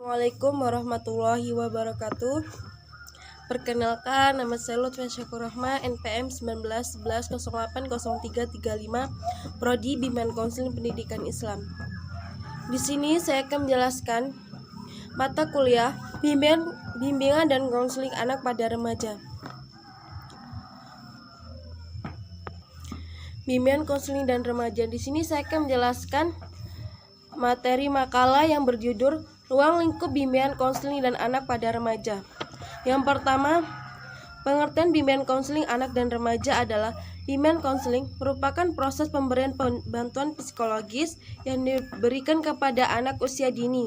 Assalamualaikum warahmatullahi wabarakatuh. Perkenalkan, nama saya Lutfi Syakurrahma, NPM 1911080335, Prodi Bimbingan Konseling Pendidikan Islam. Di sini saya akan menjelaskan mata kuliah bimbingan dan konseling anak pada remaja. Bimbingan konseling dan remaja. Di sini saya akan menjelaskan materi makalah yang berjudul Ruang Lingkup Bimbingan Konseling dan Anak pada Remaja. Yang pertama, pengertian bimbingan konseling anak dan remaja adalah bimbingan konseling merupakan proses pemberian bantuan psikologis yang diberikan kepada anak usia dini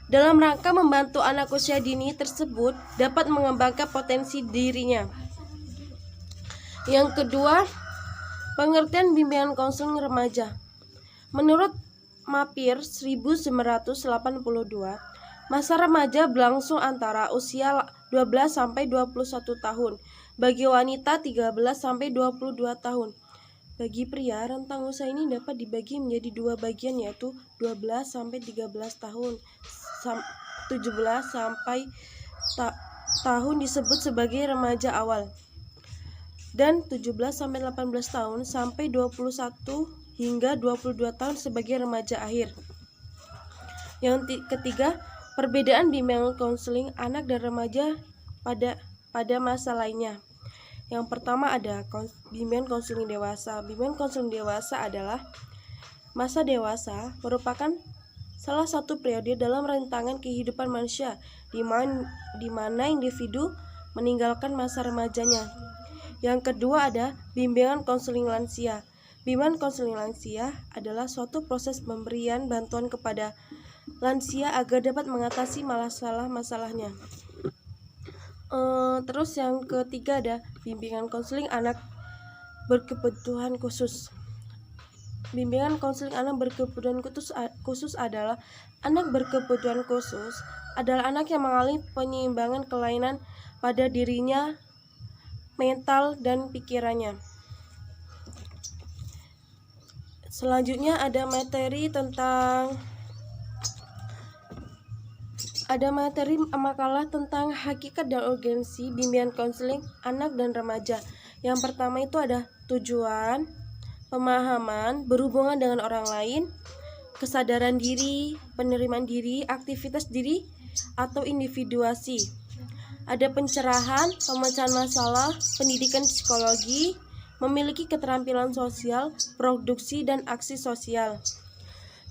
dalam rangka membantu anak usia dini tersebut dapat mengembangkan potensi dirinya. Yang kedua, pengertian bimbingan konseling remaja. Menurut Mapir 1982, masa remaja berlangsung antara usia 12 sampai 21 tahun, bagi wanita 13 sampai 22 tahun. Bagi pria, rentang usia ini dapat dibagi menjadi dua bagian, yaitu 12 sampai 13 tahun, 17 sampai tahun disebut sebagai remaja awal, dan 17 sampai 18 tahun sampai 21 hingga 22 tahun sebagai remaja akhir. Yang ketiga, perbedaan bimbingan konseling anak dan remaja pada masa lainnya. Yang pertama ada bimbingan konseling dewasa. Bimbingan konseling dewasa adalah masa dewasa, merupakan salah satu periode dalam rentangan kehidupan manusia di mana individu meninggalkan masa remajanya. Yang kedua ada bimbingan konseling lansia. Bimbingan konseling lansia adalah suatu proses pemberian bantuan kepada lansia agar dapat mengatasi masalahnya. Terus yang ketiga ada bimbingan konseling anak berkebutuhan khusus. Bimbingan konseling anak berkebutuhan khusus adalah anak berkebutuhan khusus adalah anak yang mengalami penyimpangan kelainan pada dirinya, mental dan pikirannya. Selanjutnya ada materi makalah tentang hakikat dan urgensi bimbingan konseling anak dan remaja. Yang pertama itu ada tujuan, pemahaman, berhubungan dengan orang lain, kesadaran diri, penerimaan diri, aktivitas diri atau individuasi. Ada pencerahan, pemecahan masalah, pendidikan psikologi, memiliki keterampilan sosial, produksi, dan aksi sosial.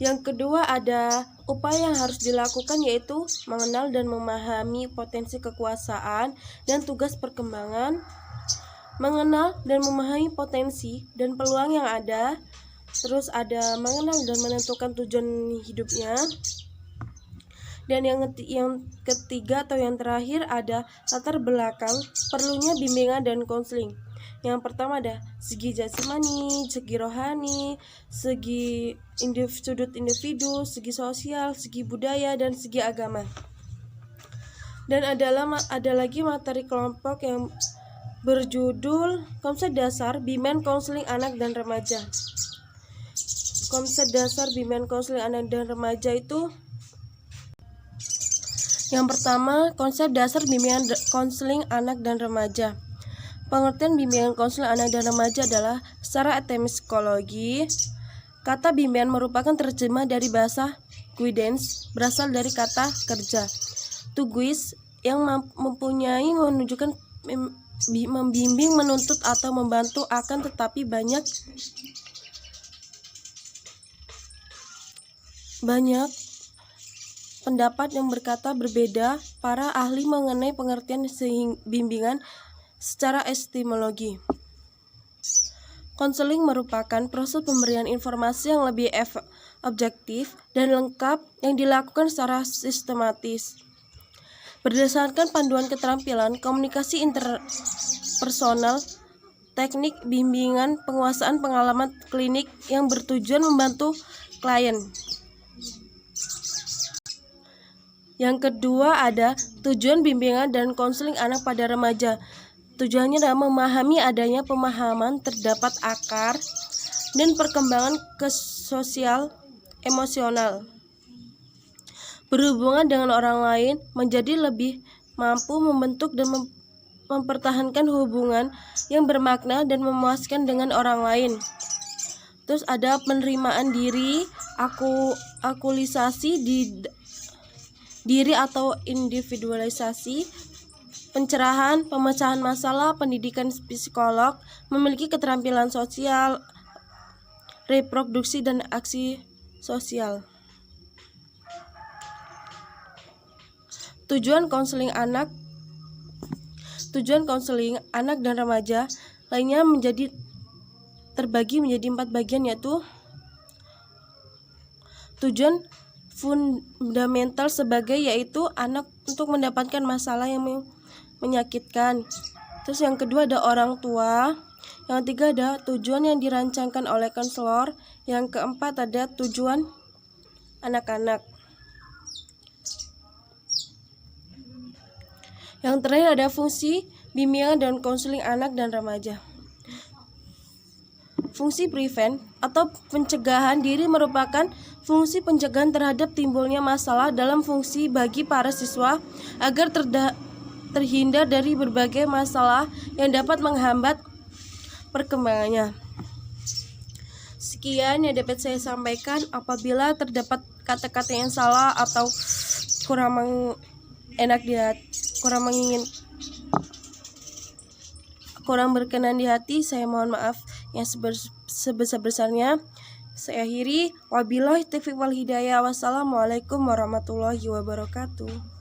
Yang kedua ada upaya yang harus dilakukan, yaitu mengenal dan memahami potensi kekuasaan dan tugas perkembangan, mengenal dan memahami potensi dan peluang yang ada, terus ada mengenal dan menentukan tujuan hidupnya. Dan yang ketiga atau yang terakhir ada latar belakang perlunya bimbingan dan konseling. Yang pertama ada segi jasmani, segi rohani, segi sudut individu, segi sosial, segi budaya, dan segi agama. Dan ada lagi materi kelompok yang berjudul Konsep Dasar Bimbingan Konseling Anak dan Remaja. Konsep dasar bimbingan konseling anak dan remaja itu yang pertama, konsep dasar bimbingan konseling anak dan remaja. Pengertian bimbingan konseling anak dan remaja adalah secara etimologi psikologi. Kata bimbingan merupakan terjemah dari bahasa guidance, berasal dari kata kerja. To guide yang mempunyai menunjukkan membimbing, menuntut atau membantu, akan tetapi banyak pendapat yang berkata berbeda para ahli mengenai pengertian bimbingan secara etimologi. Konseling merupakan proses pemberian informasi yang lebih objektif dan lengkap yang dilakukan secara sistematis berdasarkan panduan keterampilan komunikasi interpersonal, teknik bimbingan, penguasaan pengalaman klinik yang bertujuan membantu klien. Yang kedua ada tujuan bimbingan dan konseling anak pada remaja. Tujuannya adalah memahami adanya pemahaman terdapat akar dan perkembangan sosial emosional. berhubungan dengan orang lain, menjadi lebih mampu membentuk dan mempertahankan hubungan yang bermakna dan memuaskan dengan orang lain. Terus ada penerimaan diri, akulisasi diri atau individualisasi, pencerahan, pemecahan masalah, pendidikan psikolog, memiliki keterampilan sosial, reproduksi dan aksi sosial. Tujuan konseling anak dan remaja lainnya terbagi menjadi 4 bagian, yaitu tujuan fundamental yaitu anak untuk mendapatkan masalah yang menyakitkan. Terus yang kedua ada orang tua. Yang ketiga ada tujuan yang dirancangkan oleh konselor. Yang keempat ada tujuan anak-anak. Yang terakhir ada fungsi bimbingan dan konseling anak dan remaja. Fungsi prevent atau pencegahan diri merupakan fungsi pencegahan terhadap timbulnya masalah dalam fungsi bagi para siswa agar terhindar dari berbagai masalah yang dapat menghambat perkembangannya. Sekian yang dapat saya sampaikan. Apabila terdapat kata-kata yang salah atau kurang berkenan di hati, saya mohon maaf yang sebesar-besarnya. Saya akhiri, wabillahi taufiq wal hidayah. Wassalamualaikum warahmatullahi wabarakatuh.